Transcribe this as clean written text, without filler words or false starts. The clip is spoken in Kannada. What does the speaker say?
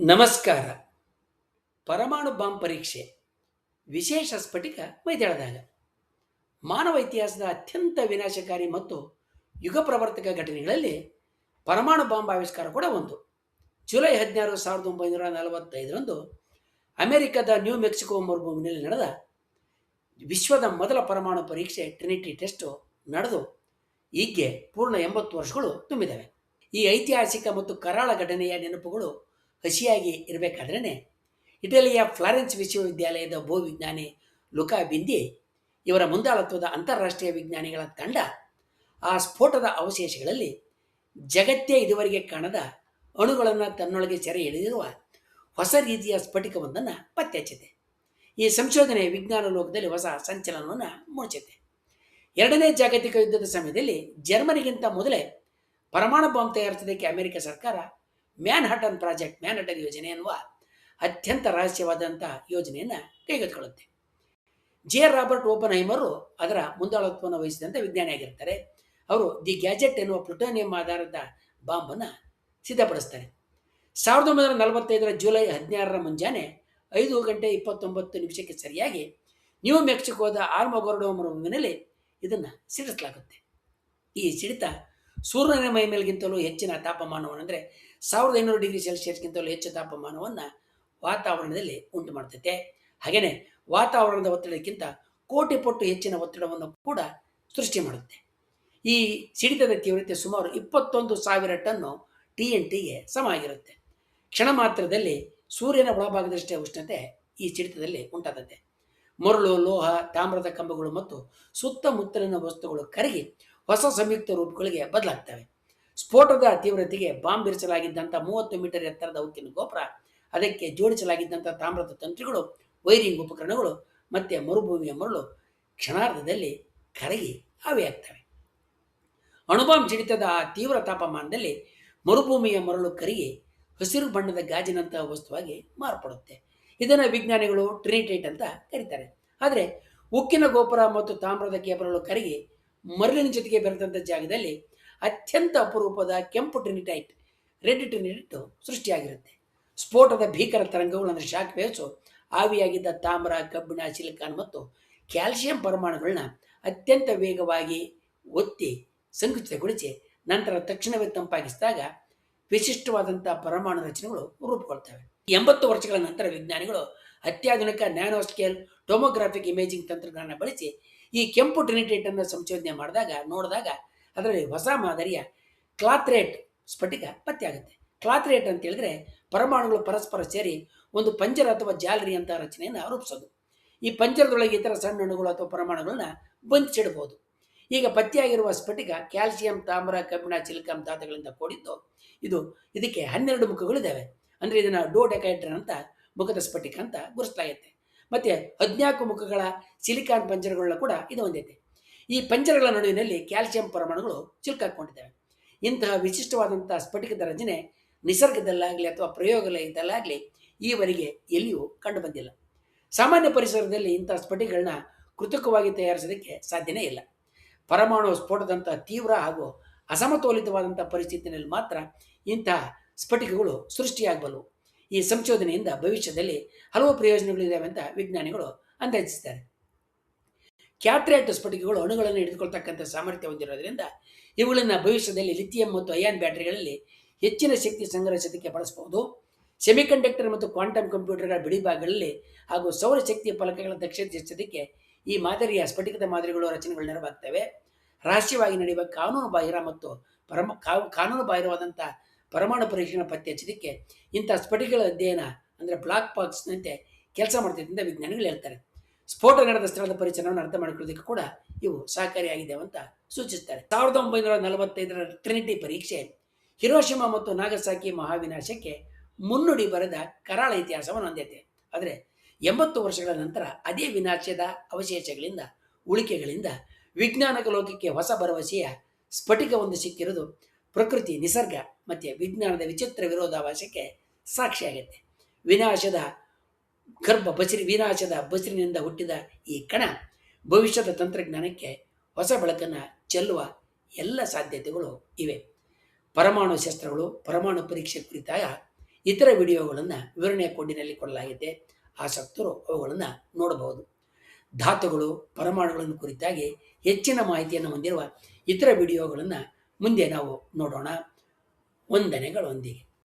ನಮಸ್ಕಾರ. ಪರಮಾಣು ಬಾಂಬ್ ಪರೀಕ್ಷೆ ವಿಶೇಷ ಸ್ಫಟಿಕ ಮೈದಾಳದಾಗ ಮಾನವ ಇತಿಹಾಸದ ಅತ್ಯಂತ ವಿನಾಶಕಾರಿ ಮತ್ತು ಯುಗ ಪ್ರವರ್ತಕ ಘಟನೆಗಳಲ್ಲಿ ಪರಮಾಣು ಬಾಂಬ್ ಆವಿಷ್ಕಾರ ಕೂಡ ಒಂದು. ಜುಲೈ 16, 1945ರಂದು ಅಮೆರಿಕದ ನ್ಯೂ ಮೆಕ್ಸಿಕೋ ಮರುಭೂಮಿನಲ್ಲಿ ನಡೆದ ವಿಶ್ವದ ಮೊದಲ ಪರಮಾಣು ಪರೀಕ್ಷೆ ಟ್ರಿನಿಟಿ ಟೆಸ್ಟ್ ನಡೆದು ಈಗ್ಗೆ ಪೂರ್ಣ 80 ವರ್ಷಗಳು ತುಂಬಿದವೆ. ಈ ಐತಿಹಾಸಿಕ ಮತ್ತು ಕರಾಳ ಘಟನೆಯ ನೆನಪುಗಳು ಹಸಿಯಾಗಿ ಇರಬೇಕಾದ್ರೇ ಇಟಲಿಯ ಫ್ಲಾರೆನ್ಸ್ ವಿಶ್ವವಿದ್ಯಾಲಯದ ಭೂವಿಜ್ಞಾನಿ ಲುಕಾ ಬಿಂದಿ ಇವರ ಮುಂದಾಳತ್ವದ ಅಂತಾರಾಷ್ಟ್ರೀಯ ವಿಜ್ಞಾನಿಗಳ ತಂಡ ಆ ಸ್ಫೋಟದ ಅವಶೇಷಗಳಲ್ಲಿ ಜಗತ್ತೇ ಇದುವರೆಗೆ ಕಾಣದ ಅಣುಗಳನ್ನು ತನ್ನೊಳಗೆ ಸೆರೆ ಹಿಡಿದಿರುವ ಹೊಸ ರೀತಿಯ ಸ್ಫಟಿಕವೊಂದನ್ನು ಪತ್ತೆ ಹಚ್ಚಿದೆ. ಈ ಸಂಶೋಧನೆ ವಿಜ್ಞಾನ ಲೋಕದಲ್ಲಿ ಹೊಸ ಸಂಚಲನವನ್ನು ಮೂಡಿಸಿದೆ. ಎರಡನೇ ಜಾಗತಿಕ ಯುದ್ಧದ ಸಮಯದಲ್ಲಿ ಜರ್ಮನಿಗಿಂತ ಮೊದಲೇ ಪರಮಾಣು ಬಾಂಬ್ ತಯಾರಿಸೋದಕ್ಕೆ ಅಮೆರಿಕ ಸರ್ಕಾರ ಮ್ಯಾನ್ಹಟನ್ ಯೋಜನೆ ಎನ್ನುವ ಅತ್ಯಂತ ರಹಸ್ಯವಾದಂಥ ಯೋಜನೆಯನ್ನು ಕೈಗೆತ್ತಿಕೊಳ್ಳುತ್ತೆ. ರಾಬರ್ಟ್ ಓಪನ್ಹೈಮರು ಅದರ ಮುಂದಾಳತ್ವವನ್ನು ವಹಿಸಿದಂಥ ವಿಜ್ಞಾನಿಯಾಗಿರ್ತಾರೆ. ಅವರು ದಿ ಗ್ಯಾಜೆಟ್ ಎನ್ನುವ ಪ್ಲುಟೋನಿಯಂ ಆಧಾರದ ಬಾಂಬನ್ನು ಸಿದ್ಧಪಡಿಸ್ತಾರೆ. 1945 ಜುಲೈ 16 ಮುಂಜಾನೆ 5:29 ಸರಿಯಾಗಿ ನ್ಯೂ ಮೆಕ್ಸಿಕೋದ ಆಲ್ಮಗೊರ್ಡೊ ಮರುಭೂಮಿನಲ್ಲಿ ಇದನ್ನು ಸಿಡಿಸಲಾಗುತ್ತೆ. ಈ ಸಿಡಿತ ಸೂರ್ಯನ ಮೈ ಮೇಲ್ಗಿಂತಲೂ ಹೆಚ್ಚಿನ ತಾಪಮಾನವನ್ನು, ಅಂದರೆ 1500 ಡಿಗ್ರಿ ಸೆಲ್ಸಿಯಸ್ಗಿಂತಲೂ ಹೆಚ್ಚು ತಾಪಮಾನವನ್ನು ವಾತಾವರಣದಲ್ಲಿ ಉಂಟು ಮಾಡ್ತೈತೆ. ಹಾಗೆಯೇ ವಾತಾವರಣದ ಒತ್ತಡಕ್ಕಿಂತ ಕೋಟಿ ಪಟ್ಟು ಹೆಚ್ಚಿನ ಒತ್ತಡವನ್ನು ಕೂಡ ಸೃಷ್ಟಿ ಮಾಡುತ್ತೆ. ಈ ಸಿಡಿತದ ತೀವ್ರತೆ ಸುಮಾರು 21,000 ಟನ್ನು TNTಗೆ ಸಮ ಆಗಿರುತ್ತೆ. ಕ್ಷಣ ಮಾತ್ರದಲ್ಲಿ ಸೂರ್ಯನ ಒಳಭಾಗದಷ್ಟೇ ಉಷ್ಣತೆ ಈ ಸಿಡಿತದಲ್ಲಿ ಉಂಟಾಗುತ್ತೆ. ಮರಳು, ಲೋಹ, ತಾಮ್ರದ ಕಂಬಗಳು ಮತ್ತು ಸುತ್ತಮುತ್ತಲಿನ ವಸ್ತುಗಳು ಕರಗಿ ಹೊಸ ಸಂಯುಕ್ತ ರೂಪಗಳಿಗೆ ಬದಲಾಗ್ತವೆ. ಸ್ಫೋಟದ ತೀವ್ರತೆಗೆ ಬಾಂಬ್ ಇರಿಸಲಾಗಿದ್ದಂಥ 30 ಮೀಟರ್ ಎತ್ತರದ ಉಕ್ಕಿನ ಗೋಪುರ, ಅದಕ್ಕೆ ಜೋಡಿಸಲಾಗಿದ್ದಂಥ ತಾಮ್ರದ ತಂತ್ರಿಗಳು, ವೈರಿಂಗ್ ಉಪಕರಣಗಳು ಮತ್ತು ಮರುಭೂಮಿಯ ಮರಳು ಕ್ಷಣಾರ್ಧದಲ್ಲಿ ಕರಗಿ ಆವಿಯಾಗ್ತವೆ. ಅಣುಬಾಂಬ್ ಸಿಡಿತದ ಆ ತೀವ್ರ ತಾಪಮಾನದಲ್ಲಿ ಮರುಭೂಮಿಯ ಮರಳು ಕರಗಿ ಹಸಿರು ಬಣ್ಣದ ಗಾಜಿನಂತಹ ವಸ್ತುವಾಗಿ ಮಾರ್ಪಡುತ್ತೆ. ಇದನ್ನು ವಿಜ್ಞಾನಿಗಳು ಟ್ರಿನಿಟೈಟ್ ಅಂತ ಕರೀತಾರೆ. ಆದರೆ ಉಕ್ಕಿನ ಗೋಪುರ ಮತ್ತು ತಾಮ್ರದ ಕೇಬಲ್ಗಳು ಕರಗಿ ಮರಳಿನ ಜೊತೆಗೆ ಬೆರೆತಂಥ ಜಾಗದಲ್ಲಿ ಅತ್ಯಂತ ಅಪರೂಪದ ಕೆಂಪು ಟ್ರಿನಿಟೈಟ್, ರೆಡ್ ಟ್ರಿನಿಟೈಟ್ ಸೃಷ್ಟಿಯಾಗಿರುತ್ತೆ. ಸ್ಫೋಟದ ಭೀಕರ ತರಂಗಗಳು, ಅಂದರೆ ಶಾಕ್ ವೇವ್ಸು, ಆವಿಯಾಗಿದ್ದ ತಾಮ್ರ, ಕಬ್ಬಿಣ, ಸಿಲಿಕಾನ್ ಮತ್ತು ಕ್ಯಾಲ್ಸಿಯಂ ಪರಮಾಣುಗಳನ್ನ ಅತ್ಯಂತ ವೇಗವಾಗಿ ಒತ್ತಿ ಸಂಕುಚಿತಗೊಳಿಸಿ ನಂತರ ತಕ್ಷಣವೇ ತಂಪಾಗಿಸಿದಾಗ ವಿಶಿಷ್ಟವಾದಂಥ ಪರಮಾಣು ರಚನೆಗಳು ರೂಪುಗೊಳ್ತವೆ. 80 ವರ್ಷಗಳ ನಂತರ ವಿಜ್ಞಾನಿಗಳು ಅತ್ಯಾಧುನಿಕ ನ್ಯಾನೋ ಸ್ಕೇಲ್ ಟೊಮೊಗ್ರಾಫಿಕ್ ಇಮೇಜಿಂಗ್ ತಂತ್ರಜ್ಞಾನ ಬಳಸಿ ಈ ಕೆಂಪು ಟ್ರಿನಿಟೈಟನ್ನು ಸಂಶೋಧನೆ ನೋಡಿದಾಗ ಅದರಲ್ಲಿ ಹೊಸ ಮಾದರಿಯ ಕ್ಲಾತ್ರೇಟ್ ಸ್ಫಟಿಕ ಪತ್ತೆಯಾಗುತ್ತೆ. ಕ್ಲಾತ್ರೇಟ್ ಅಂತ ಹೇಳಿದ್ರೆ ಪರಮಾಣುಗಳು ಪರಸ್ಪರ ಸೇರಿ ಒಂದು ಪಂಜರ ಅಥವಾ ಜಾಲರಿ ಅಂತ ರಚನೆಯನ್ನು ರೂಪಿಸೋದು. ಈ ಪಂಜರದೊಳಗೆ ಇತರ ಸಣ್ಣ ಅಣುಗಳು ಅಥವಾ ಪರಮಾಣುಗಳನ್ನ ಬಂಧಿಸಿಡಬಹುದು. ಈಗ ಪತ್ತೆಯಾಗಿರುವ ಸ್ಫಟಿಕ ಕ್ಯಾಲ್ಸಿಯಂ, ತಾಮ್ರ, ಕಬ್ಬಿಣ, ಸಿಲಿಕಾನ್ ಧಾತುಗಳಿಂದ ಕೂಡಿದ್ದು. ಇದಕ್ಕೆ 12 ಮುಖಗಳಿದ್ದಾವೆ. ಅಂದರೆ ಇದನ್ನು ಡೋಡೆಕಾಹೆಡ್ರನ್ ಅಂತ ಮುಖದ ಸ್ಫಟಿಕ ಅಂತ ಗುರುತಿಸಲಾಗುತ್ತೆ. ಮತ್ತು 14 ಮುಖಗಳ ಸಿಲಿಕಾನ್ ಪಂಜರಗಳನ್ನ ಕೂಡ ಇದು ಹೊಂದಿದೆ. ಈ ಪಂಜರಗಳ ನಡುವಿನಲ್ಲಿ ಕ್ಯಾಲ್ಸಿಯಂ ಪರಮಾಣುಗಳು ಸಿಲುಕಾಕೊಂಡಿದ್ದಾವೆ. ಇಂತಹ ವಿಶಿಷ್ಟವಾದಂಥ ಸ್ಫಟಿಕದ ರಚನೆ ನಿಸರ್ಗದಲ್ಲಾಗಲಿ ಅಥವಾ ಪ್ರಯೋಗಾಲಯದಲ್ಲಾಗಲಿ ಈವರೆಗೆ ಎಲ್ಲಿಯೂ ಕಂಡುಬಂದಿಲ್ಲ. ಸಾಮಾನ್ಯ ಪರಿಸರದಲ್ಲಿ ಇಂಥ ಸ್ಫಟಿಕಗಳನ್ನ ಕೃತಕವಾಗಿ ತಯಾರಿಸೋದಕ್ಕೆ ಸಾಧ್ಯನೇ ಇಲ್ಲ. ಪರಮಾಣು ಸ್ಫೋಟದಂಥ ತೀವ್ರ ಹಾಗೂ ಅಸಮತೋಲಿತವಾದಂಥ ಪರಿಸ್ಥಿತಿಯಲ್ಲಿ ಮಾತ್ರ ಇಂತಹ ಸ್ಫಟಿಕಗಳು ಸೃಷ್ಟಿಯಾಗಬಲ್ಲವು. ಈ ಸಂಶೋಧನೆಯಿಂದ ಭವಿಷ್ಯದಲ್ಲಿ ಹಲವು ಪ್ರಯೋಜನಗಳಿದ್ದಾವೆ ಅಂತ ವಿಜ್ಞಾನಿಗಳು ಅಂದಾಜಿಸಿದ್ದಾರೆ. ಕ್ಯಾಟ್ರೇಟ್ ಸ್ಫಟಿಕಗಳು ಅಣುಗಳನ್ನು ಹಿಡಿದುಕೊಳ್ತಕ್ಕಂಥ ಸಾಮರ್ಥ್ಯ ಹೊಂದಿರೋದ್ರಿಂದ ಇವುಗಳನ್ನು ಭವಿಷ್ಯದಲ್ಲಿ ಲಿಥಿಯಂ ಮತ್ತು ಅಯಾನ್ ಬ್ಯಾಟರಿಗಳಲ್ಲಿ ಹೆಚ್ಚಿನ ಶಕ್ತಿ ಸಂಗ್ರಹಿಸೋದಕ್ಕೆ ಬಳಸಬಹುದು. ಸೆಮಿಕಂಡಕ್ಟರ್ ಮತ್ತು ಕ್ವಾಂಟಮ್ ಕಂಪ್ಯೂಟರ್ಗಳ ಬಿಡಿಭಾಗಗಳಲ್ಲಿ ಹಾಗೂ ಸೌರಶಕ್ತಿಯ ಫಲಕಗಳ ದಕ್ಷತೆ ಹೆಚ್ಚೋದಕ್ಕೆ ಈ ಮಾದರಿಯ ಸ್ಫಟಿಕದ ಮಾದರಿಗಳು, ರಚನೆಗಳು ನೆರವಾಗ್ತವೆ. ರಹಸ್ಯವಾಗಿ ನಡೆಯುವ ಕಾನೂನುಬಾಹಿರ ಮತ್ತು ಕಾನೂನುಬಾಹಿರವಾದಂಥ ಪರಮಾಣು ಪರೀಕ್ಷೆಗಳ ಪತ್ತೆ ಹಚ್ಚೋದಕ್ಕೆ ಇಂಥ ಸ್ಫಟಿಕಗಳ ಅಧ್ಯಯನ, ಅಂದರೆ ಬ್ಲಾಕ್ ಬಾಕ್ಸ್ನಂತೆ ಕೆಲಸ ಮಾಡ್ತಿದೆ ಅಂತ ವಿಜ್ಞಾನಿಗಳು ಹೇಳ್ತಾರೆ. ಸ್ಫೋಟ ನಡೆದ ಸ್ಥಳದ ಪರಿಸರವನ್ನು ಅರ್ಥ ಮಾಡಿಕೊಳ್ಳೋದಕ್ಕೆ ಕೂಡ ಇವು ಸಹಕಾರಿಯಾಗಿದೆ ಅಂತ ಸೂಚಿಸ್ತಾರೆ. 1945 ಟ್ರಿನಿಟಿ ಪರೀಕ್ಷೆ ಹಿರೋಶಿಮಾ ಮತ್ತು ನಾಗಸಾಕಿ ಮಹಾವಿನಾಶಕ್ಕೆ ಮುನ್ನುಡಿ ಬರೆದ ಕರಾಳ ಇತಿಹಾಸವನ್ನು ಹೊಂದೈತೆ. ಆದರೆ 80 ವರ್ಷಗಳ ನಂತರ ಅದೇ ವಿನಾಶದ ಅವಶೇಷಗಳಿಂದ, ಉಳಿಕೆಗಳಿಂದ ವಿಜ್ಞಾನಕ ಲೋಕಕ್ಕೆ ಹೊಸ ಭರವಸೆಯ ಸ್ಫಟಿಕವೊಂದು ಸಿಕ್ಕಿರೋದು ಪ್ರಕೃತಿ, ನಿಸರ್ಗ ಮತ್ತು ವಿಜ್ಞಾನದ ವಿಚಿತ್ರ ವಿರೋಧಾಭಾಸಕ್ಕೆ ಸಾಕ್ಷಿಯಾಗುತ್ತೆ. ವಿನಾಶದ ಬಸಿರಿನಿಂದ ಹುಟ್ಟಿದ ಈ ಕಣ ಭವಿಷ್ಯದ ತಂತ್ರಜ್ಞಾನಕ್ಕೆ ಹೊಸ ಬೆಳಕನ್ನು ಚೆಲ್ಲುವ ಎಲ್ಲ ಸಾಧ್ಯತೆಗಳು ಇವೆ. ಪರಮಾಣು ಶಸ್ತ್ರಗಳು, ಪರಮಾಣು ಪರೀಕ್ಷೆ ಕುರಿತಾದ ಇತರ ವಿಡಿಯೋಗಳನ್ನು ವಿವರಣೆಯ ಕೋಡಿನಲ್ಲಿ ಕೊಡಲಾಗಿದೆ. ಆಸಕ್ತರು ಅವುಗಳನ್ನು ನೋಡಬಹುದು. ಧಾತುಗಳು, ಪರಮಾಣುಗಳನ್ನು ಕುರಿತಾಗಿ ಹೆಚ್ಚಿನ ಮಾಹಿತಿಯನ್ನು ಹೊಂದಿರುವ ಇತರ ವಿಡಿಯೋಗಳನ್ನು ಮುಂದೆ ನಾವು ನೋಡೋಣ. ವಂದನೆಗಳೊಂದಿಗೆ.